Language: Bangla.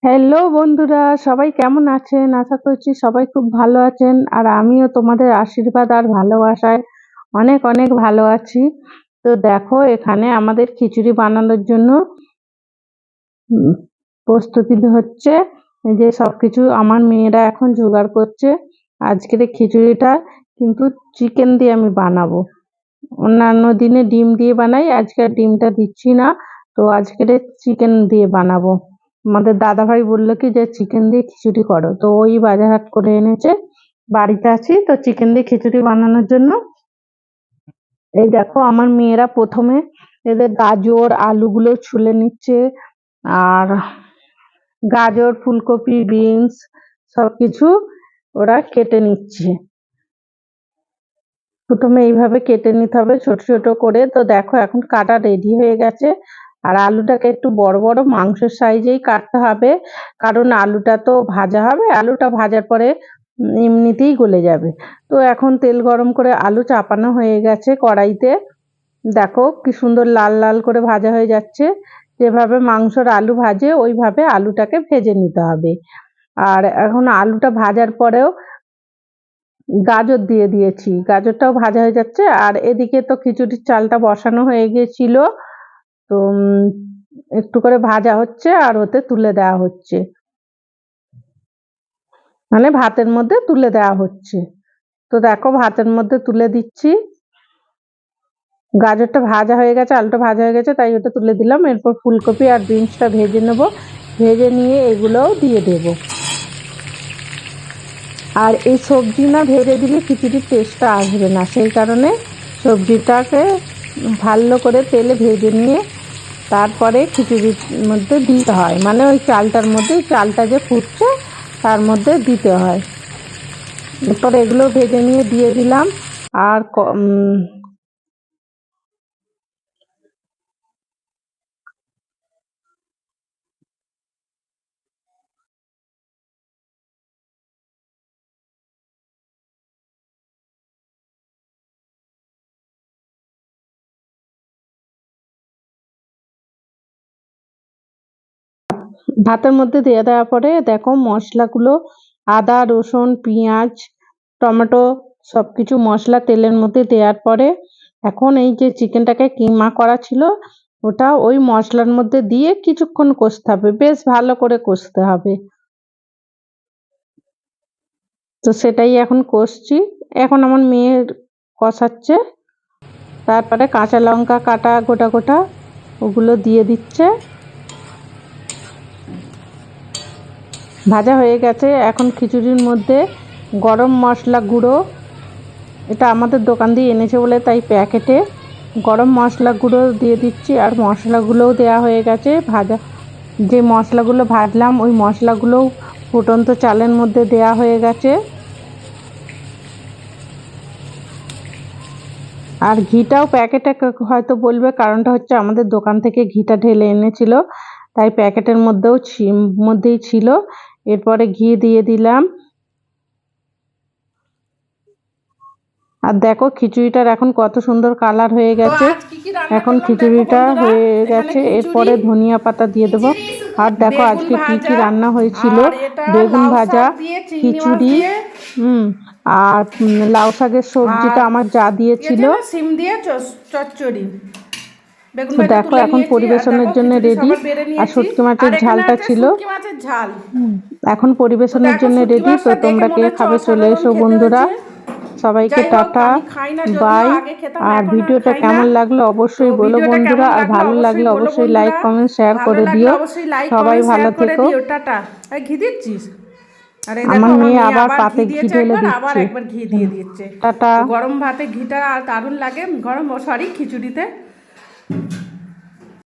হ্যালো বন্ধুরা, সবাই কেমন আছেন? আশা করছি সবাই খুব ভালো আছেন। আর আমিও তোমাদের আশীর্বাদ আর ভালোবাসায় অনেক অনেক ভালো আছি। তো দেখো, এখানে আমাদের খিচুড়ি বানানোর জন্য উম, প্রস্তুতি হচ্ছে। এই যে সবকিছু আমার মেয়েরা এখন জোগাড় করছে। আজকের এই খিচুড়িটা কিন্তু চিকেন দিয়ে আমি বানাবো। অন্যান্য দিনে ডিম দিয়ে বানাই, আজকে আর ডিমটা দিচ্ছি না। তো আজকের চিকেন দিয়ে বানাবো। আমাদের দাদা ভাই বললো কি যে চিকেন দিয়ে খিচুড়ি করো, তো ওই বাজার হাট করে এনেছে। বাড়িতে আছি তো চিকেন দিয়ে খিচুড়ি বানানোর জন্য। এই দেখো, আমার মেয়েরা প্রথমে এদের গাজর আলুগুলো ছুলে নিচ্ছে। আর গাজর, ফুলকপি, বিনস সবকিছু ওরা কেটে নিচ্ছে। প্রথমে এইভাবে কেটে নিতে হবে ছোট ছোট করে। তো দেখো, এখন কাটা রেডি হয়ে গেছে। আর আলুটাকে একটু বড় বড় মাংসের সাইজেই কাটতে হবে, কারণ আলুটা তো ভাজা হবে। আলুটা ভাজার পরে এমনিতেই গলে যাবে। তো এখন তেল গরম করে আলু চাপানো হয়ে গেছে কড়াইতে। দেখো কি সুন্দর লাল লাল করে ভাজা হয়ে যাচ্ছে। যেভাবে মাংসর আলু ভাজে ওইভাবে আলুটাকে ভেজে নিতে হবে। আর এখন আলুটা ভাজার পরেও গাজর দিয়ে দিয়েছি, গাজরটাও ভাজা হয়ে যাচ্ছে। আর এদিকে তো খিচুড়ির চালটা বসানো হয়ে গিয়েছিল। তো একটু করে ভাজা হচ্ছে আর ওতে তুলে দেওয়া হচ্ছে, মানে ভাতের মধ্যে তুলে দেওয়া হচ্ছে। তো দেখো, ভাতের মধ্যে তুলে দিচ্ছি। গাজরটা ভাজা হয়ে গেছে, আলুটা ভাজা হয়ে গেছে, তাই ওটা তুলে দিলাম। এরপর ফুলকপি আর বিনসটা ভেজে নেব। ভেজে নিয়ে এগুলোও দিয়ে দেব। আর এই সবজি না ভেজে দিলে খিচুড়ির টেস্টটা আসবে না, সেই কারণে সবজিটাকে ভালো করে তেলে ভেজে নিয়ে তারপরে খিচুড়ির মধ্যে দিতে হয়, মানে ওই চালটার মধ্যে, চালটা যে ফুটছে তার মধ্যে দিতে হয়। এরপর এগুলো ভেজে নিয়ে দিয়ে দিলাম। আর ভাতের মধ্যে দিয়ে দেওয়ার পরে দেখো মশলাগুলো, আদা রসুন পেঁয়াজ টমেটো সবকিছু মশলা তেলের মধ্যে দেওয়ার পরে এখন এই যে চিকেনটাকে কিমা করা ছিল ওটা ওই মশলার মধ্যে দিয়ে কিছুক্ষণ কষতে হবে, বেশ ভালো করে কষতে হবে। তো সেটাই এখন কষছি। এখন আমার মেয়ে কষাচ্ছে। তারপরে কাঁচা লঙ্কা কাটা গোটা গোটা ওগুলো দিয়ে দিচ্ছে। ভাজা হয়ে গেছে। এখন খিচুড়ির মধ্যে গরম মশলা গুঁড়ো, এটা আমাদের দোকান দিয়ে এনেছে বলে তাই প্যাকেটে গরম মশলা গুঁড়ো দিয়ে দিচ্ছি। আর মশলাগুলোও দেওয়া হয়ে গেছে। ভাজা যে মশলাগুলো ভাজলাম ওই মশলাগুলোও ফুটন্ত চালের মধ্যে দেওয়া হয়ে গেছে। আর ঘিটাও প্যাকেটে হয়তো বলবে, কারণটা হচ্ছে আমাদের দোকান থেকে ঘিটা ঢেলে এনেছিল, তাই প্যাকেটের মধ্যেই ছিল। এরপরে ঘি দিয়ে দিলাম। আর দেখো খিচুড়িটার এখন কত সুন্দর কালার হয়ে গেছে। এখন খিচুড়িটা হয়ে গেছে, এরপরে ধনিয়া পাতা দিয়ে দেবো। আর দেখো আজকে কি কি রান্না হয়েছিল, বেগুন ভাজা, খিচুড়ি, আর লাউ শাকের সবজিটা আমার যা দিয়েছিল। সিম দিয়ে চচ্চড়ি বেগুন তো ভাজা দেখো তুলে এখন নিয়েছি। আর পরিবেশনের দেখো জন্য খিচুড়ি রেডি। সবার বেড়ে আর নিয়েছি। শুটকি আর মাছের এখানে ঝালটা আছে ছিল। শুটকি মাছের ঝাল। এখন তো পরিবেশনের দেখো জন্য শুটকি রেডি। তো মাছটা দেখে তোমরা কে মনে হচ্ছে খাবে চলে অসাধারণ এসো খেতে বন্ধুরা। হয়েছে। সবাইকে যাই হোক, টাটা, আমি খাই না, যদিও বাই। আগে খেতাম, আর এখন আর ভিডিওটা খাই না। কেমন লাগলো তো অবশ্যই বলো ভিডিওটা বন্ধুরা। কেমন আর লাগলো ভালো অবশ্যই লাগলে বলো অবশ্যই লাইক বন্ধুরা। কমেন্ট শেয়ার ভালো করে লাগলে দিও। অবশ্যই লাইক সবাই কমেন্ট ভালো শেয়ার করে থেকো। দিও। টাটা। এই ঘি দিচ্ছিস? আর এই দেখো, আমার আমার মেয়ে মেয়ে আবার আবার ঘি পাতে ঘি দিয়েছে ঢেলে একবার, আবার দিচ্ছে। একবার ঘি দিয়ে দিচ্ছে। টাটা। তো গরম ভাতে ঘিটা দারুণ লাগে, গরম সরি খিচুড়িতে।